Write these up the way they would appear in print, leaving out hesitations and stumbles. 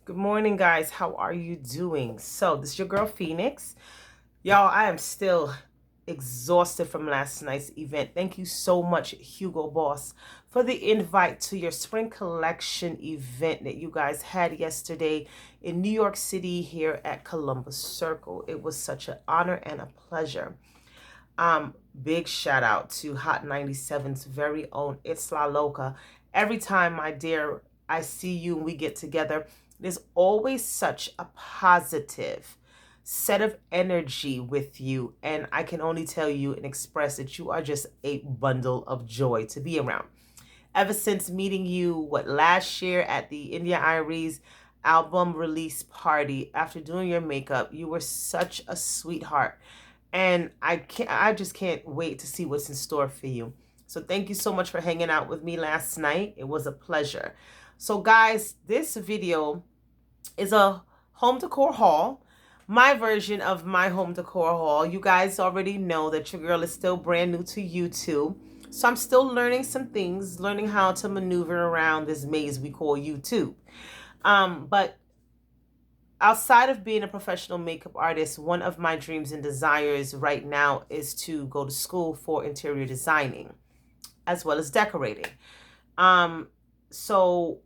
Good morning, guys. How are you doing? So, this is your girl Phoenix. Y'all, I am still exhausted from last night's event. Thank you so much, Hugo Boss, for the invite to your spring collection event that you guys had yesterday in New York City here at Columbus Circle. It was such an honor and a pleasure. Big shout out to Hot 97's very own It's La Loca. Every time, my dear, I see you and we get together, there's always such a positive set of energy with you. And I can only tell you and express that you are just a bundle of joy to be around. Ever since meeting you, last year at the India Iries album release party, after doing your makeup, you were such a sweetheart. And I just can't wait to see what's in store for you. So thank you so much for hanging out with me last night. It was a pleasure. So guys, this video is a home decor haul. My version of my home decor haul. You guys already know that your girl is still brand new to YouTube. So I'm still learning some things, learning how to maneuver around this maze we call YouTube. But outside of being a professional makeup artist, one of my dreams and desires right now is to go to school for interior designing as well as decorating. Um, so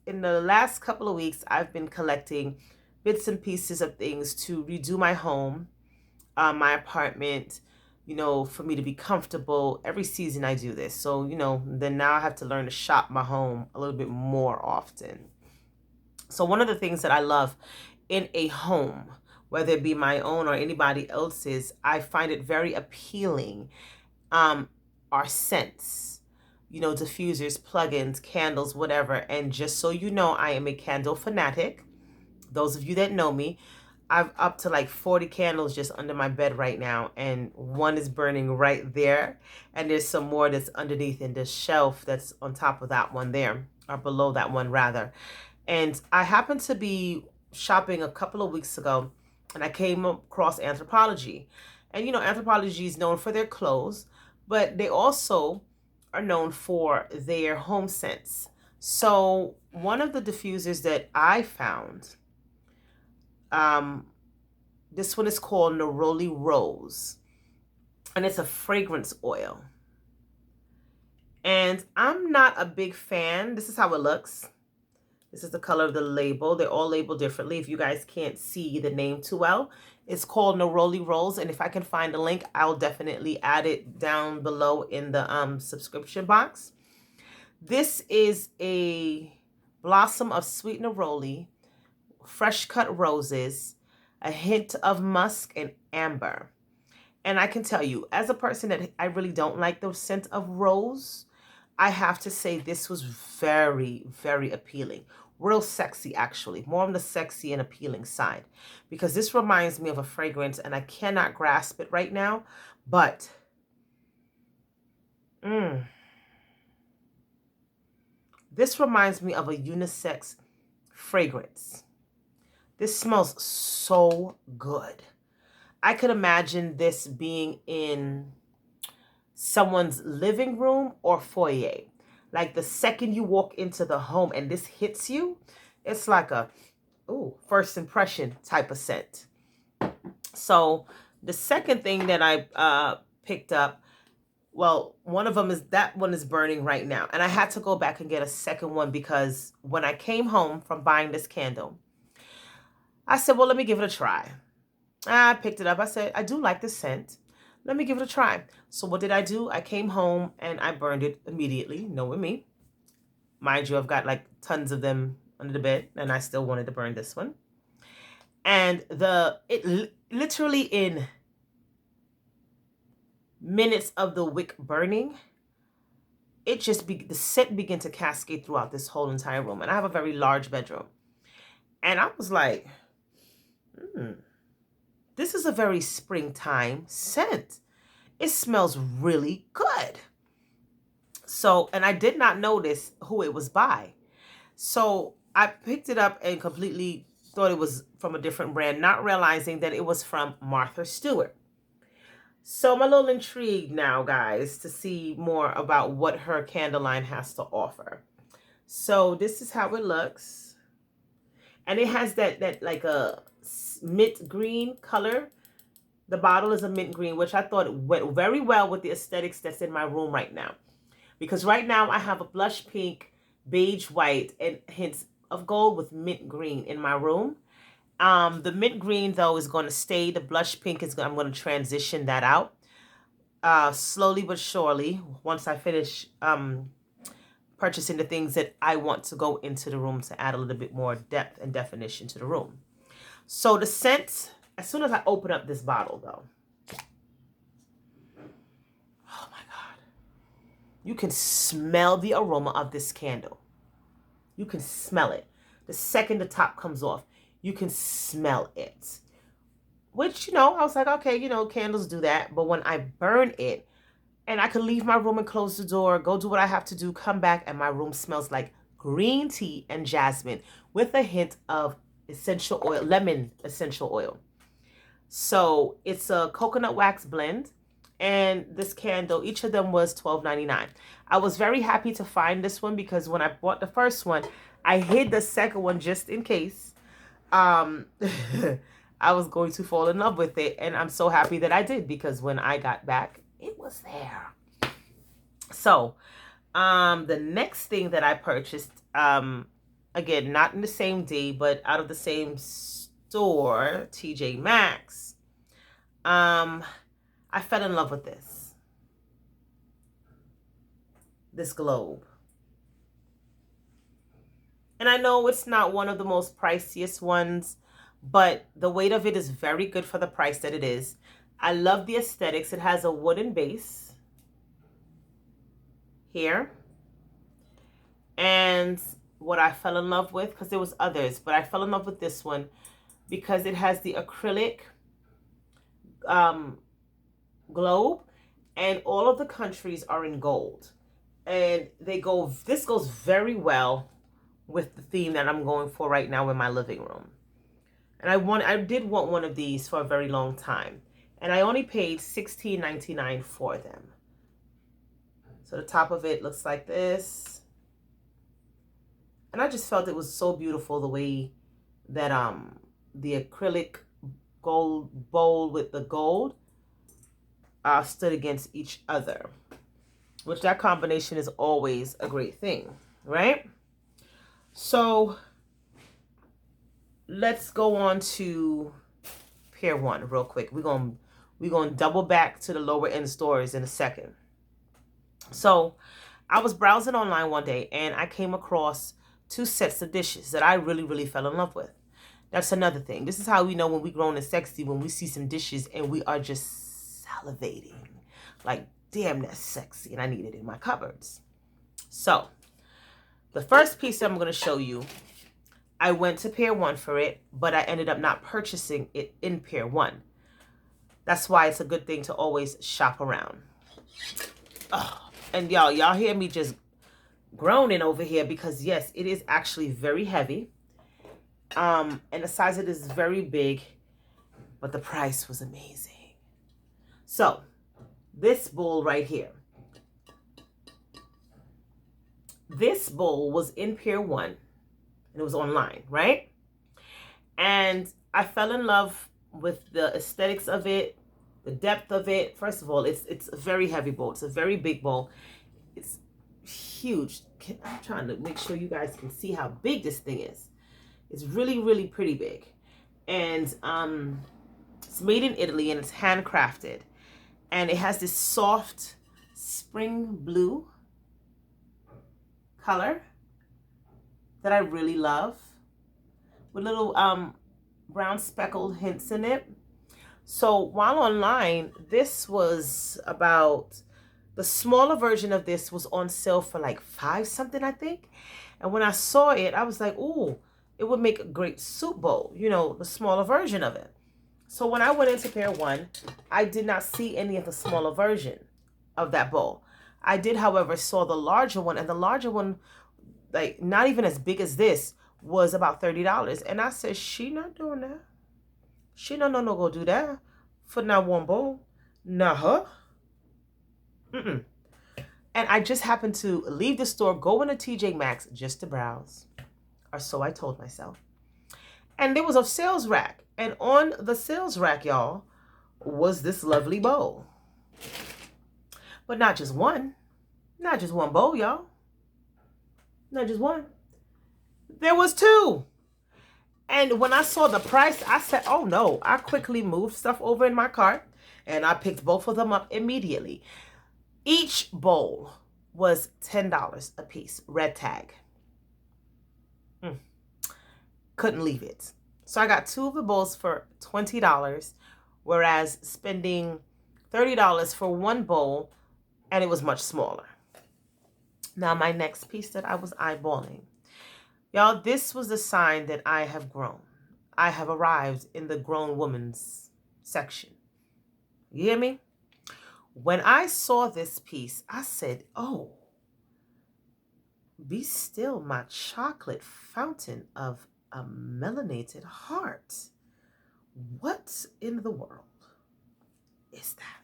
in the last couple of weeks, I've been collecting bits and pieces of things to redo my home, my apartment, for me to be comfortable. Every season I do this. So, then now I have to learn to shop my home a little bit more often. So one of the things that I love in a home, whether it be my own or anybody else's, I find it very appealing, are scents, diffusers, plugins, candles, whatever. And just so you know, I am a candle fanatic. Those of you that know me, I've up to like 40 candles just under my bed right now, and one is burning right there, and there's some more that's underneath in the shelf that's on top of that one there, or below that one rather. And I happened to be shopping a couple of weeks ago, and I came across Anthropologie. And Anthropologie is known for their clothes, but they also are known for their home scents. So one of the diffusers that I found, um, this one is called Neroli Rose, and it's a fragrance oil. And I'm not a big fan. This is how it looks. This is the color of the label. They're all labeled differently. If you guys can't see the name too well, it's called Neroli Rose. And if I can find a link, I'll definitely add it down below in the subscription box. This is a blossom of sweet neroli, fresh cut roses, a hint of musk and amber. And I can tell you, as a person that I really don't like the scent of rose, I have to say this was very, very appealing. Real sexy, actually. More on the sexy and appealing side. Because this reminds me of a fragrance, and I cannot grasp it right now. But, this reminds me of a unisex fragrance. This smells so good. I could imagine this being in someone's living room or foyer. Like the second you walk into the home and this hits you, it's like a first impression type of scent. So the second thing that I picked up, well, one of them is that one is burning right now. And I had to go back and get a second one because when I came home from buying this candle, I said, well, let me give it a try. I picked it up. I said, I do like the scent. Let me give it a try. So what did I do? I came home and I burned it immediately, knowing me. Mind you, I've got like tons of them under the bed, and I still wanted to burn this one. And literally in minutes of the wick burning, the scent began to cascade throughout this whole entire room. And I have a very large bedroom. And I was like, this is a very springtime scent. It smells really good. So, and I did not notice who it was by. So I picked it up and completely thought it was from a different brand, not realizing that it was from Martha Stewart. So I'm a little intrigued now, guys, to see more about what her candle line has to offer. So this is how it looks. And it has that like a mint green color. The bottle is a mint green, which I thought went very well with the aesthetics that's in my room right now. Because right now I have a blush pink, beige white, and hints of gold with mint green in my room. The mint green though is going to stay. The blush pink is I'm going to transition that out slowly but surely once I finish purchasing the things that I want to go into the room to add a little bit more depth and definition to the room. So the scent, as soon as I open up this bottle though, oh my God, you can smell the aroma of this candle. You can smell it. The second the top comes off, you can smell it. Which, I was like, okay, candles do that. But when I burn it, and I could leave my room and close the door, go do what I have to do, come back, and my room smells like green tea and jasmine with a hint of essential oil, lemon essential oil. So it's a coconut wax blend. And this candle, each of them was $12.99. I was very happy to find this one because when I bought the first one, I hid the second one just in case. I was going to fall in love with it, and I'm so happy that I did because when I got back, it was there. So, the next thing that I purchased, again, not in the same day, but out of the same store, Tjmaxx, I fell in love with this globe. And I know it's not one of the most priciest ones, but the weight of it is very good for the price that it is. I love the aesthetics. It has a wooden base here. And what I fell in love with, because there was others, but I fell in love with this one because it has the acrylic globe, and all of the countries are in gold. And this goes very well with the theme that I'm going for right now in my living room. And I did want one of these for a very long time. And I only paid $16.99 for them. So the top of it looks like this. And I just felt it was so beautiful the way that the acrylic gold bowl with the gold stood against each other. Which that combination is always a great thing, right? So let's go on to Pier 1 real quick. We're gonna double back to the lower end stores in a second. So I was browsing online one day and I came across 2 sets of dishes that I really, really fell in love with. That's another thing. This is how we know when we grown and sexy, when we see some dishes and we are just salivating. Like, damn, that's sexy, and I need it in my cupboards. So the first piece I'm going to show you, I went to Pier 1 for it, but I ended up not purchasing it in Pier 1. That's why it's a good thing to always shop around. Oh, and y'all hear me just groaning over here because yes, it is actually very heavy. And the size of it is very big, but the price was amazing. So this bowl right here. This bowl was in Pier 1 and it was online, right? And I fell in love with the aesthetics of it, the depth of it. First of all, it's a very heavy bowl. It's a very big bowl. It's huge. I'm trying to make sure you guys can see how big this thing is. It's really, really pretty big. And it's made in Italy and it's handcrafted. And it has this soft spring blue color that I really love, with little brown speckled hints in it. So while online, this was about, the smaller version of this was on sale for like $5 something, I think. And when I saw it, I was like, ooh, it would make a great soup bowl, the smaller version of it. So when I went into Pier 1, I did not see any of the smaller version of that bowl. I did, however, saw the larger one, and the larger one, like not even as big as this, was about $30. And I said, she not doing that. She no go do that for not one bowl. Nah. And I just happened to leave the store, go into Tjmaxx just to browse. Or so I told myself. And there was a sales rack. And on the sales rack, y'all, was this lovely bowl. But not just one. Not just one bowl, y'all. Not just one. There was two. And when I saw the price, I said, oh no. I quickly moved stuff over in my cart and I picked both of them up immediately. Each bowl was $10 a piece, red tag. Couldn't leave it. So I got two of the bowls for $20, whereas spending $30 for one bowl, and it was much smaller. Now my next piece that I was eyeballing. Y'all, this was a sign that I have grown. I have arrived in the grown woman's section. You hear me? When I saw this piece, I said, oh, be still my chocolate fountain of a melanated heart. What in the world is that?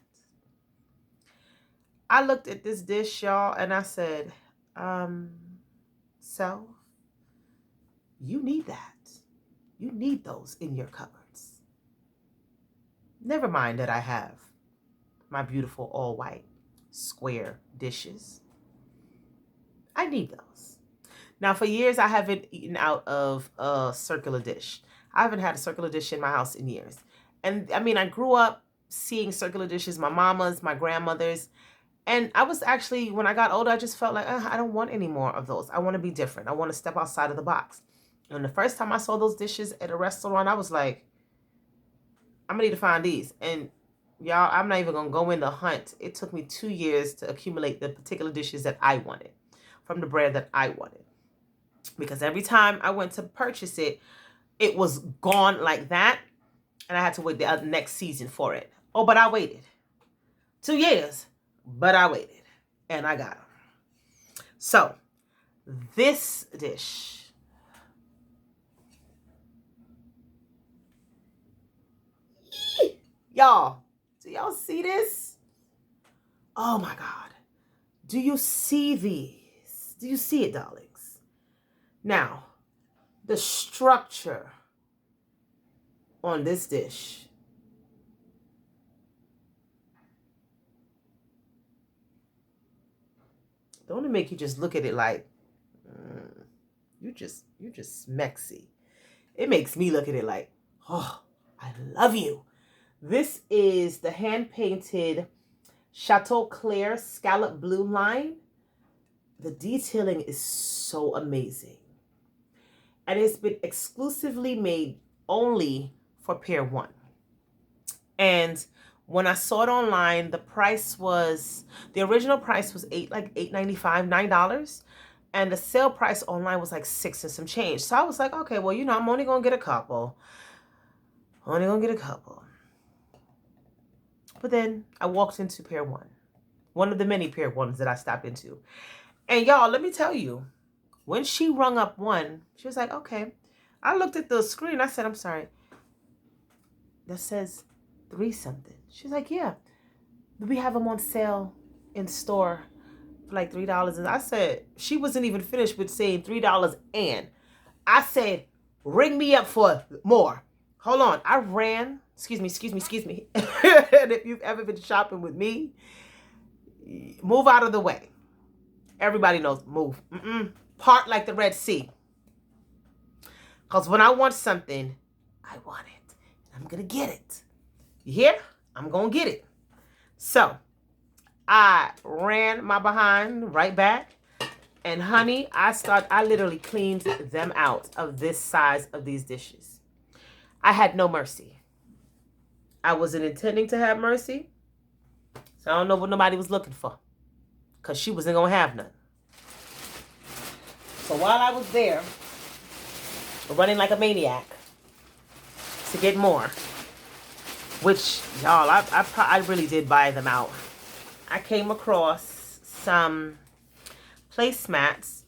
I looked at this dish, y'all, and I said, so you need that. You need those in your cupboards. Never mind that I have my beautiful all white square dishes. I need those. Now, for years, I haven't eaten out of a circular dish. I haven't had a circular dish in my house in years. And I mean, I grew up seeing circular dishes, my mama's, my grandmother's. And I was actually, when I got older, I just felt like, I don't want any more of those. I want to be different. I want to step outside of the box. And the first time I saw those dishes at a restaurant, I was like, I'm going to need to find these. And y'all, I'm not even going to go in the hunt. It took me 2 years to accumulate the particular dishes that I wanted from the brand that I wanted. Because every time I went to purchase it, it was gone like that. And I had to wait the next season for it. Oh, but I waited. 2 years. But I waited. And I got them. So, this dish. Y'all, do y'all see this? Oh my God. Do you see these? Do you see it, darlings? Now, the structure on this dish. Don't it make you just look at it like, you're just smexy. It makes me look at it like, oh, I love you. This is the hand-painted Chateau Claire scallop blue line. The detailing is so amazing. And it's been exclusively made only for Pier 1. And when I saw it online, the original price was $8.95, $9. And the sale price online was like $6 and some change. So I was like, okay, well, I'm only going to get a couple. But then I walked into Pier 1. One of the many Pier 1s that I stopped into. And y'all, let me tell you, when she rung up one, she was like, okay. I looked at the screen. I said, I'm sorry. That says 3 something. She's like, yeah. We have them on sale in store for like $3. And I said, she wasn't even finished with saying $3 and. I said, ring me up for more. Hold on. I ran. Excuse me. And if you've ever been shopping with me, move out of the way. Everybody knows, move. Part like the Red Sea. Because when I want something, I want it. I'm going to get it. You hear? I'm going to get it. So, I ran my behind right back. And honey, I literally cleaned them out of this size of these dishes. I had no mercy. I wasn't intending to have mercy. So I don't know what nobody was looking for. Because she wasn't going to have none. So while I was there, running like a maniac to get more, which, y'all, I really did buy them out. I came across some placemats,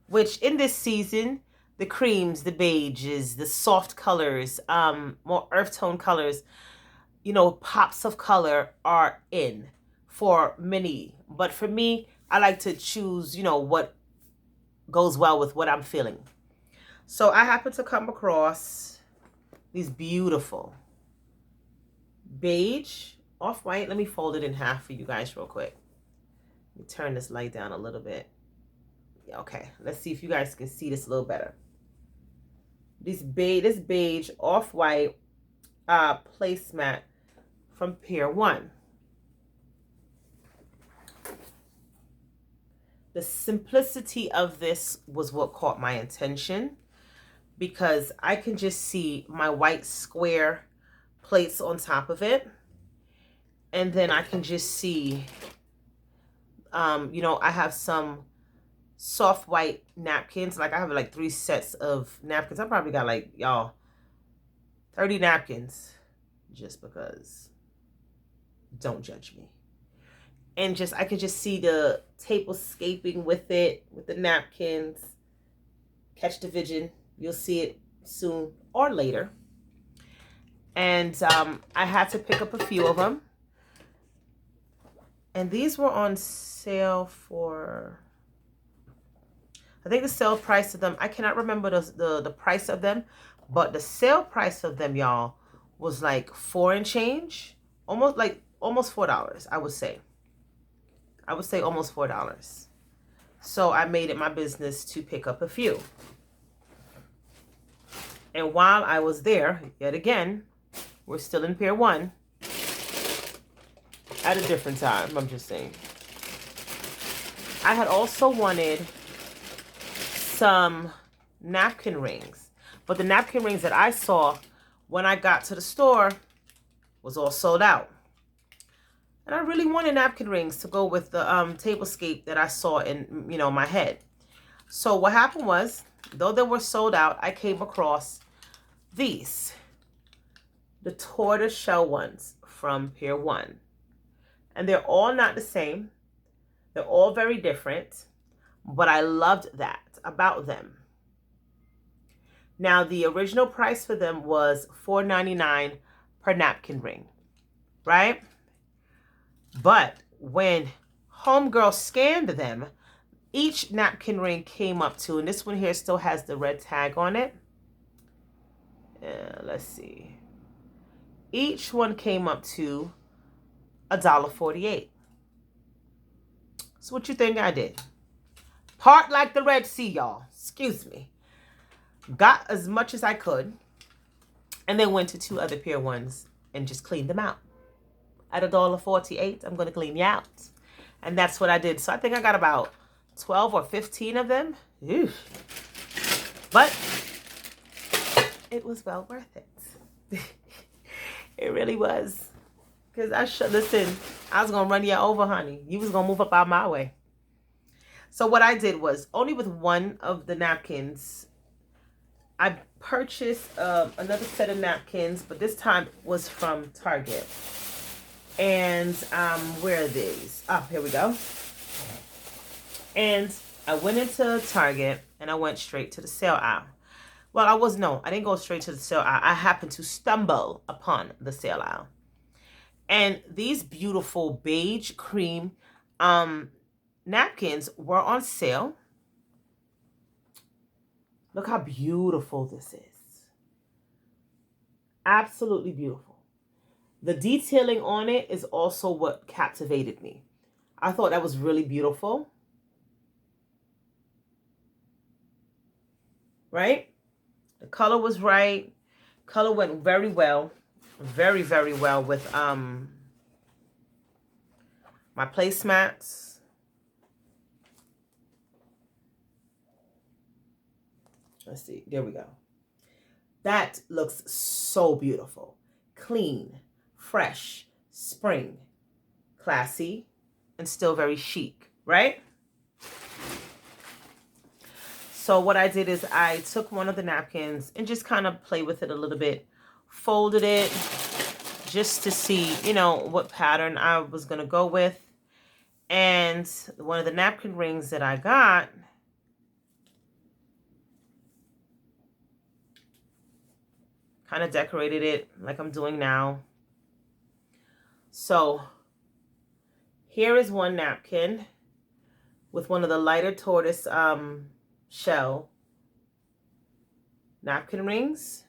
which in this season, the creams, the beiges, the soft colors, more earth tone colors, pops of color are in for many. But for me, I like to choose, what goes well with what I'm feeling. So I happened to come across These beautiful beige off-white. Let me fold it in half for you guys real quick. Let me turn this light down a little bit. Okay, let's see if you guys can see this a little better. This beige off-white placemat from Pier 1. The simplicity of this was what caught my attention, because I can just see my white square plates on top of it. And then I can just see, you know, I have some soft white napkins. Like I have like 3 sets of napkins. I probably got like, y'all, 30 napkins, just because. Don't judge me. And just, I could just see the tablescaping with it, with the napkins. Catch the vision. You'll see it soon or later. And I had to pick up a few of them. And these were on sale for, I think the sale price of them, I cannot remember the price of them, but the sale price of them, y'all, was like $4 and change. Almost $4, I would say. I would say almost $4. So I made it my business to pick up a few. And while I was there, yet again, we're still in Pier 1 at a different time, I'm just saying. I had also wanted some napkin rings, but the napkin rings that I saw when I got to the store was all sold out. And I really wanted napkin rings to go with the tablescape that I saw in, you know, my head. So what happened was, though they were sold out, I came across these, the tortoise shell ones from Pier 1. And they're all not the same. They're all very different, but I loved that about them. Now, the original price for them was $4.99 per napkin ring, right? But when Homegirl scanned them, each napkin ring came up to, and this one here still has the red tag on it. Let's see. Each one came up to $1.48. So what you think I did? Part like the Red Sea, y'all. Excuse me. Got as much as I could, and then went to 2 other Pier 1s and just cleaned them out. At $1.48, I'm going to clean you out. And that's what I did. So I think I got about 12 or 15 of them. Ew. But it was well worth it. It really was. Because listen, I was going to run you over, honey. You was going to move up out my way. So what I did was, only with one of the napkins, I purchased another set of napkins, but this time was from Target. And where are these? Oh, here we go. And I went into Target and I went straight to the sale aisle. Well, I didn't go straight to the sale aisle. I happened to stumble upon the sale aisle. And these beautiful beige cream napkins were on sale. Look how beautiful this is. Absolutely beautiful. The detailing on it is also what captivated me. I thought that was really beautiful. Right? The color was right. Color went very well. Very, very well with my placemats. Let's see. There we go. That looks so beautiful. Clean, fresh, spring, classy, and still very chic, right? So what I did is I took one of the napkins and just kind of played with it a little bit, folded it just to see, you know, what pattern I was going to go with. And one of the napkin rings that I got, kind of decorated it like I'm doing now. So here is one napkin with one of the lighter tortoise shell napkin rings.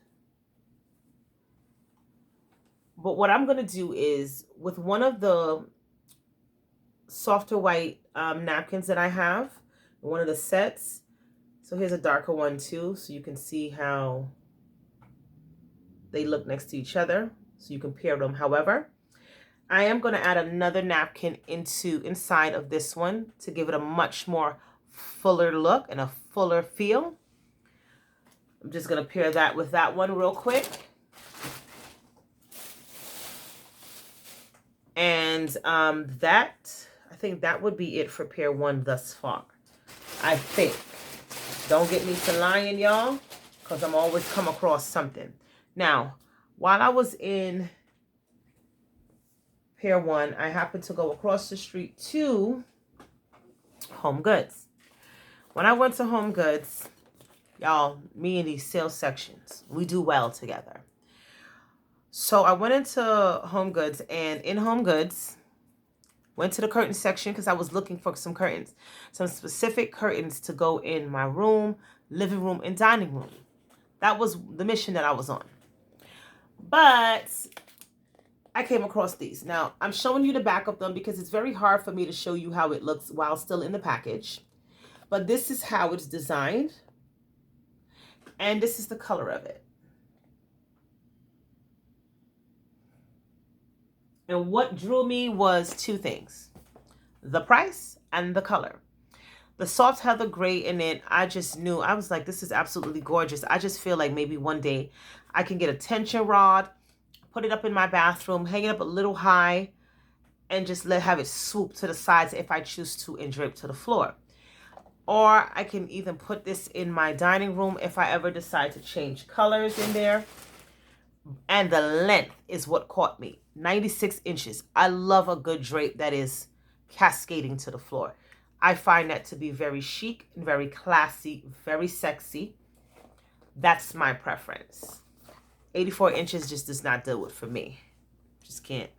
But what I'm going to do is with one of the softer white napkins that I have, one of the sets. So here's a darker one too, so you can see how they look next to each other. So you can pair them. However, I am going to add another napkin inside of this one to give it a much more fuller look and a fuller feel. I'm just going to pair that with that one real quick. And I think that would be it for pair one thus far. I think. Don't get me to lying, y'all, because I'm always come across something. Now, while I was in pair one, I happened to go across the street to Home Goods. When I went to Home Goods, y'all, me and these sales sections, we do well together. So I went into Home Goods, and in Home Goods, went to the curtain section because I was looking for some curtains, some specific curtains to go in my room, living room, and dining room. That was the mission that I was on. But I came across these. Now, I'm showing you the back of them because it's very hard for me to show you how it looks while still in the package. But this is how it's designed. And this is the color of it. And what drew me was two things: the price and the color. The soft heather gray in it, I just knew, I was like, this is absolutely gorgeous. I just feel like maybe one day I can get a tension rod, put it up in my bathroom, hang it up a little high, and just have it swoop to the sides if I choose to, and drape to the floor. Or I can even put this in my dining room if I ever decide to change colors in there. And the length is what caught me. 96 inches. I love a good drape that is cascading to the floor. I find that to be very chic and very classy, very sexy. That's my preference. 84 inches just does not do it for me. Just can't.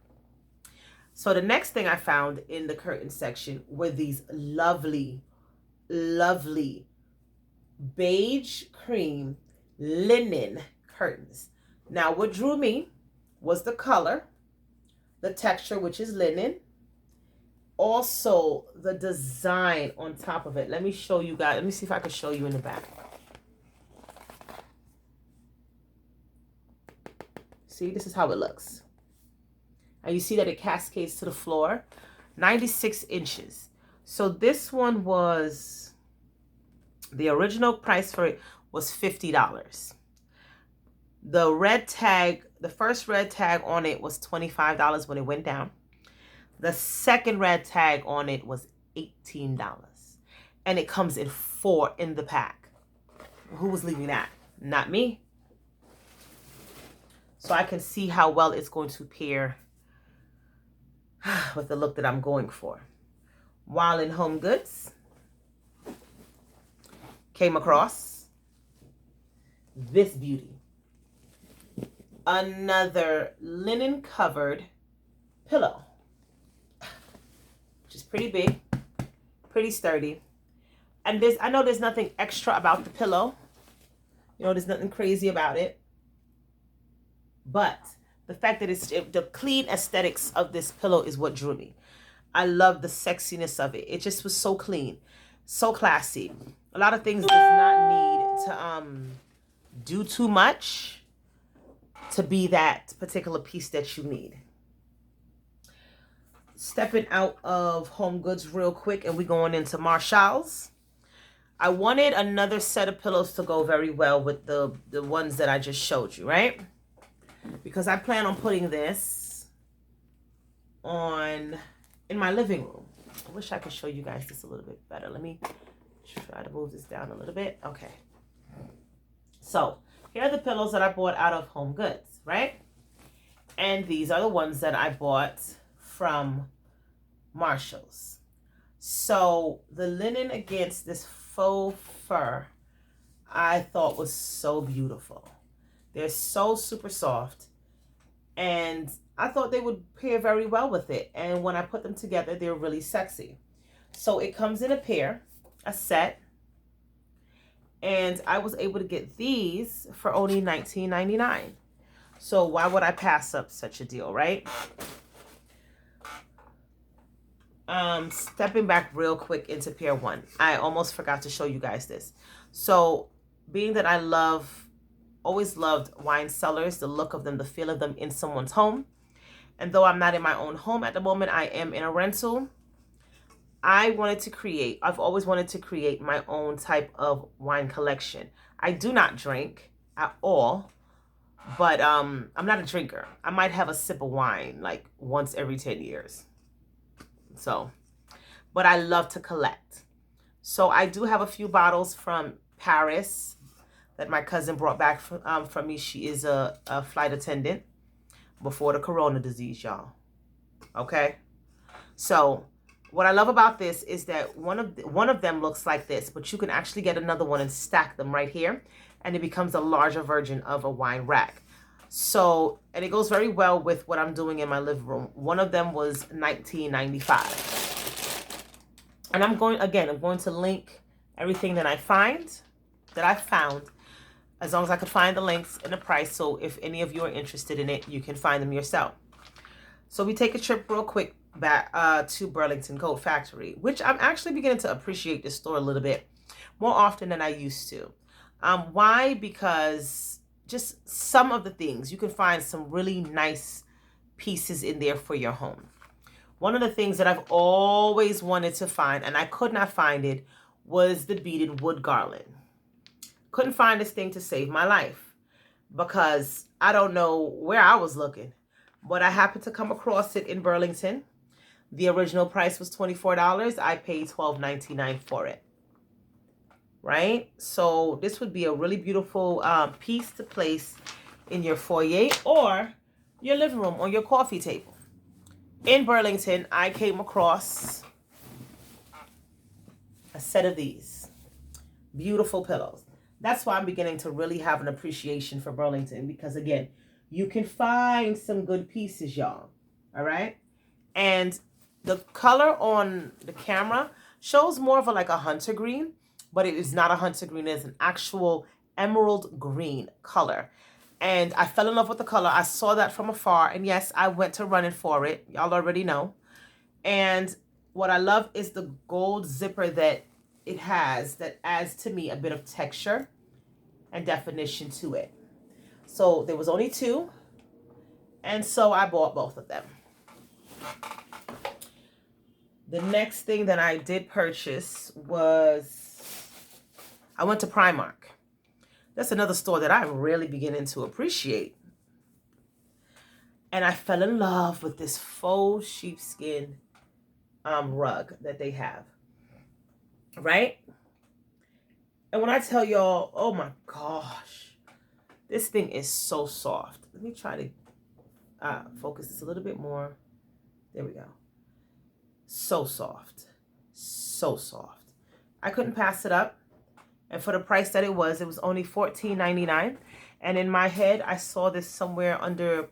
So the next thing I found in the curtain section were these lovely, lovely beige cream linen curtains. Now, what drew me was the color, the texture, which is linen, also the design on top of it. Let me show you guys. Let me see if I can show you in the back. See, this is how it looks. And you see that it cascades to the floor. 96 inches. So this one was, the original price for it was $50. The red tag, the first red tag on it was $25 when it went down. The second red tag on it was $18. And it comes in 4 in the pack. Who was leaving that? Not me. So I can see how well it's going to pair with the look that I'm going for. While in Home Goods, came across this beauty. Another linen covered pillow, which is pretty big, pretty sturdy. And I know there's nothing extra about the pillow. You know, there's nothing crazy about it. But the fact that the clean aesthetics of this pillow is what drew me. I love the sexiness of it. It just was so clean, so classy. A lot of things does not need to do too much to be that particular piece that you need. Stepping out of Home Goods real quick, and we're going into Marshall's. I wanted another set of pillows to go very well with the ones that I just showed you, right? Because I plan on putting this on in my living room. I wish I could show you guys this a little bit better. Let me try to move this down a little bit. Okay. So here are the pillows that I bought out of Home Goods, right? And these are the ones that I bought from Marshall's. So the linen against this faux fur, I thought was so beautiful. They're so super soft. And I thought they would pair very well with it. And when I put them together, they're really sexy. So it comes in a pair, a set. And I was able to get these for only $19.99. So why would I pass up such a deal, right? Stepping back real quick into pair one. I almost forgot to show you guys this. So being that I always loved wine cellars, the look of them, the feel of them in someone's home. And though I'm not in my own home at the moment, I am in a rental. I've always wanted to create my own type of wine collection. I do not drink at all, but I'm not a drinker. I might have a sip of wine like once every 10 years. So, but I love to collect. So I do have a few bottles from Paris that my cousin brought back from me. She is a flight attendant before the corona disease, y'all. Okay? So what I love about this is that one of them looks like this, but you can actually get another one and stack them right here, and it becomes a larger version of a wine rack. So, and it goes very well with what I'm doing in my living room. One of them was $19.95. And I'm going to link everything that I found, as long as I could find the links and the price. So if any of you are interested in it, you can find them yourself. So we take a trip real quick back to Burlington Coat Factory, which I'm actually beginning to appreciate this store a little bit more often than I used to. Why? Because just some of the things, you can find some really nice pieces in there for your home. One of the things that I've always wanted to find, and I could not find it, was the beaded wood garland. Couldn't find this thing to save my life because I don't know where I was looking, but I happened to come across it in Burlington. The original price was $24. I paid $12.99 for it. Right? So this would be a really beautiful piece to place in your foyer or your living room or your coffee table. In Burlington, I came across a set of these beautiful pillows. That's why I'm beginning to really have an appreciation for Burlington, because again, you can find some good pieces, y'all. All right? And the color on the camera shows more of like a hunter green, but it is not a hunter green. It is an actual emerald green color. And I fell in love with the color. I saw that from afar. And yes, I went to running for it. Y'all already know. And what I love is the gold zipper that it has that adds to me a bit of texture and definition to it. So there was only two. And so I bought both of them. The next thing that I did purchase was, I went to Primark. That's another store that I'm really beginning to appreciate. And I fell in love with this faux sheepskin rug that they have. Right? And when I tell y'all, oh my gosh, this thing is so soft. Let me try to focus this a little bit more. There we go. So soft. So soft. I couldn't pass it up. And for the price that it was only $14.99. And in my head, I saw this somewhere under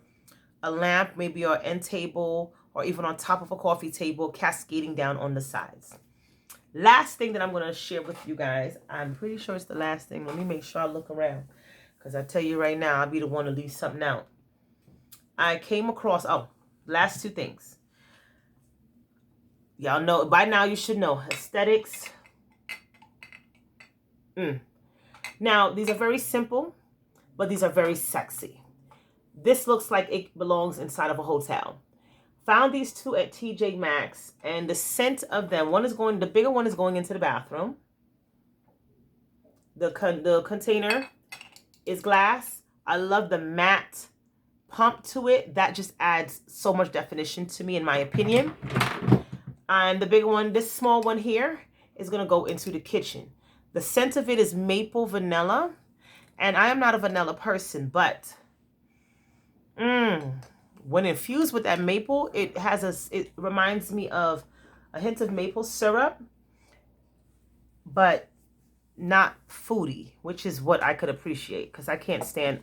a lamp, maybe an end table, or even on top of a coffee table, cascading down on the sides. Last thing that I'm going to share with you guys. I'm pretty sure it's the last thing. Let me make sure I look around, because I tell you right now, I'll be the one to leave something out. I came across, last two things. Y'all know, by now you should know, aesthetics. Now, these are very simple, but these are very sexy. This looks like it belongs inside of a hotel. Found these two at Tjmaxx, and the scent of them, the bigger one is going into the bathroom. The container is glass. I love the matte pump to it. That just adds so much definition to me, in my opinion. And the bigger one, this small one here, is going to go into the kitchen. The scent of it is maple vanilla. And I am not a vanilla person, but when infused with that maple, it reminds me of a hint of maple syrup, but not foody, which is what I could appreciate, because I can't stand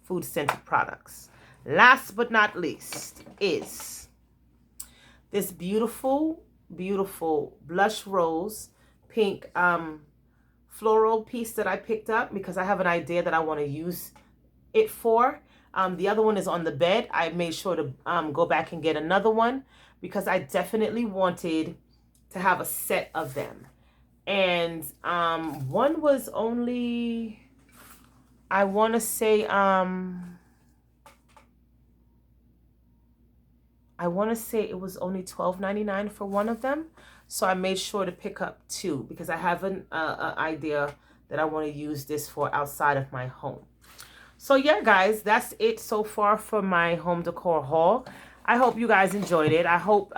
food scented products. Last but not least is this beautiful, beautiful blush rose pink floral piece that I picked up because I have an idea that I want to use it for. The other one is on the bed. I made sure to go back and get another one because I definitely wanted to have a set of them. And one was only, I want to say it was only $12.99 for one of them. So I made sure to pick up two because I have an idea that I want to use this for outside of my home. So yeah, guys, that's it so far for my home decor haul. I hope you guys enjoyed it. I hope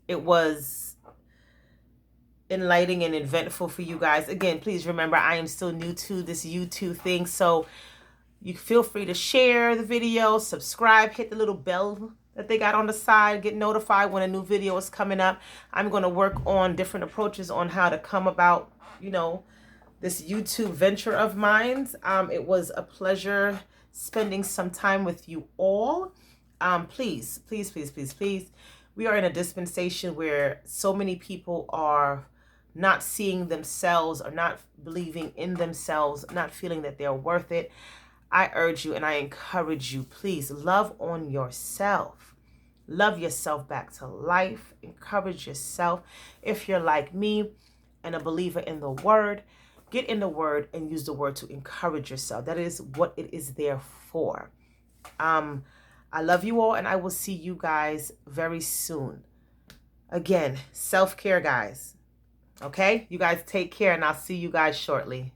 it was enlightening and eventful for you guys. Again, please remember, I am still new to this YouTube thing, so you feel free to share the video, subscribe, hit the little bell that they got on the side, get notified when a new video is coming up. I'm going to work on different approaches on how to come about, you know, this YouTube venture of mine. It was a pleasure spending some time with you all. Please, please, please, please, please. We are in a dispensation where so many people are not seeing themselves or not believing in themselves, not feeling that they're worth it. I urge you and I encourage you, please love on yourself. Love yourself back to life. Encourage yourself. If you're like me and a believer in the word, get in the word and use the word to encourage yourself. That is what it is there for. I love you all and I will see you guys very soon. Again, self-care, guys. Okay? You guys take care and I'll see you guys shortly.